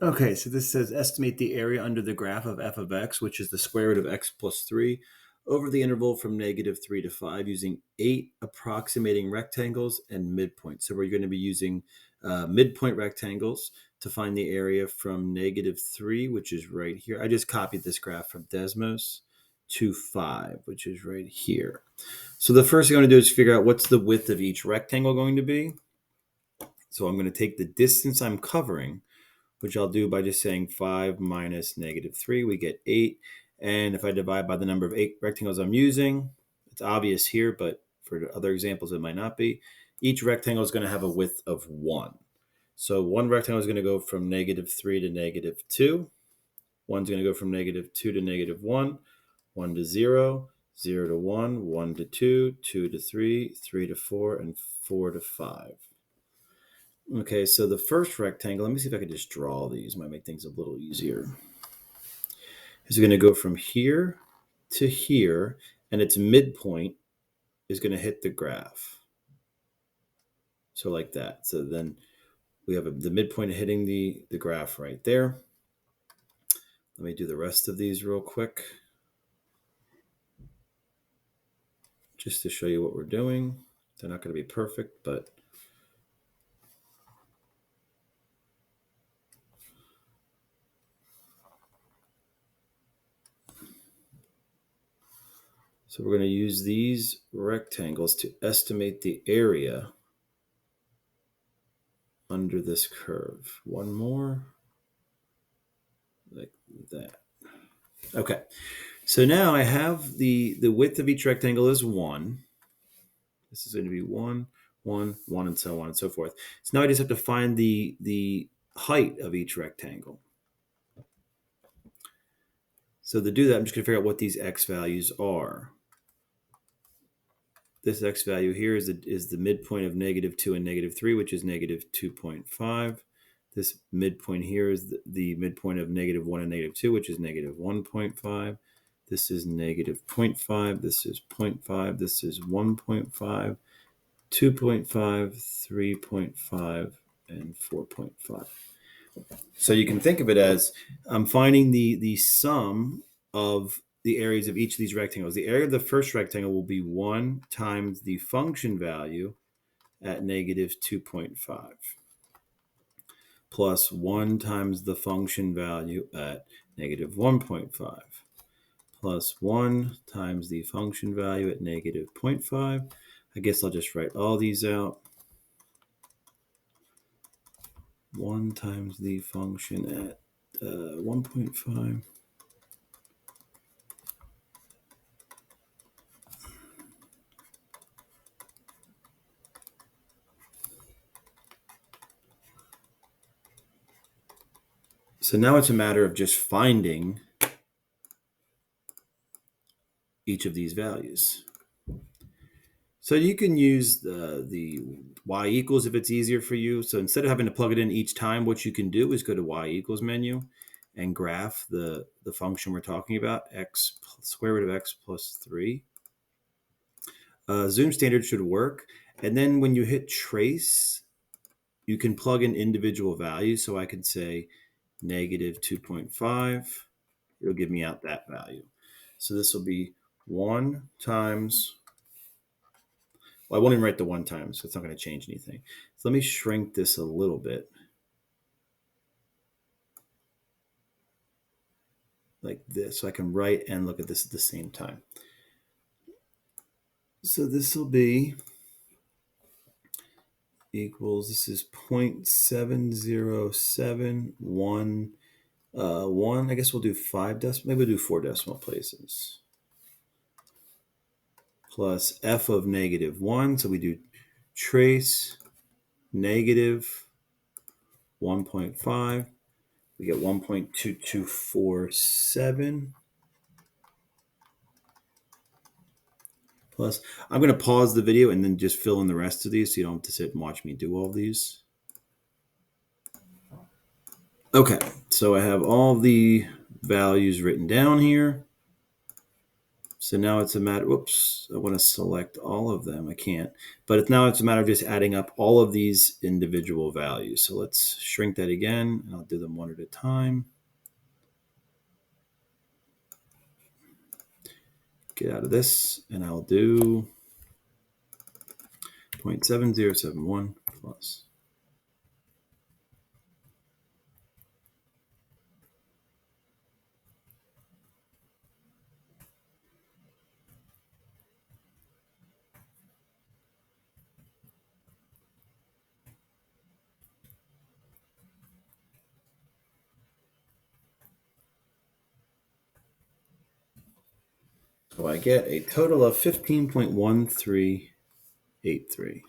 Okay, so this says estimate the area under the graph of f of x, which is the square root of x plus 3, over the interval from -3 to 5 using 8 approximating rectangles and midpoint. So we're going to be using midpoint rectangles to find the area from -3, which is right here. I just copied this graph from Desmos, to 5, which is right here. So the first thing I'm going to do is figure out what's the width of each rectangle going to be. So I'm going to take the distance I'm covering, which I'll do by just saying 5 minus -3, we get 8. And if I divide by the number of 8 rectangles I'm using, it's obvious here, but for other examples it might not be. Each rectangle is going to have a width of 1. So one rectangle is going to go from -3 to -2. One's going to go from -2 to -1, 1 to 0, 0 to 1, 1 to 2, 2 to 3, 3 to 4, and 4 to 5. Okay, so the first rectangle, let me see if I can just draw these. Might make things a little easier. Is going to go from here to here, and its midpoint is going to hit the graph. So like that. So then we have the midpoint hitting the graph right there. Let me do the rest of these real quick, just to show you what we're doing. They're not going to be perfect, but so we're going to use these rectangles to estimate the area under this curve. One more, like that. Okay, so now I have the width of each rectangle is 1. This is going to be 1, 1, 1, and so on and so forth. So now I just have to find the height of each rectangle. So to do that, I'm just going to figure out what these x values are. This x value here is the midpoint of -2 and -3, which is -2.5. This midpoint here is the midpoint of -1 and -2, which is -1.5. This is -0.5. This is 0.5. This is 1.5, 2.5, 3.5, and 4.5. So you can think of it as I'm finding the sum of the areas of each of these rectangles. The area of the first rectangle will be 1 times the function value at -2.5 plus 1 times the function value at -1.5 plus 1 times the function value at -0.5. I guess I'll just write all these out. 1 times the function at 1.5. So now it's a matter of just finding each of these values. So you can use the y equals if it's easier for you. So instead of having to plug it in each time, what you can do is go to y equals menu and graph the function we're talking about, x square root of x plus 3. Zoom standard should work. And then when you hit trace, you can plug in individual values. So I could say -2.5. It'll give me out that value. So this will be 1 times, well, I won't even write the 1 times, so it's not going to change anything. So let me shrink this a little bit. Like this, so I can write and look at this at the same time. So this will be equals, this is 0.7071. 1, I guess we'll do 5 decimal, maybe we'll do 4 decimal places. Plus f of -1, so we do trace -1.5. We get 1.2247. Plus, I'm going to pause the video and then just fill in the rest of these so you don't have to sit and watch me do all these. Okay, so I have all the values written down here. So now it's a matter, whoops, I want to select all of them. I can't. But now it's a matter of just adding up all of these individual values. So let's shrink that again, and I'll do them one at a time. Get out of this, and I'll do 0.7071 plus. So I get a total of 15.1383.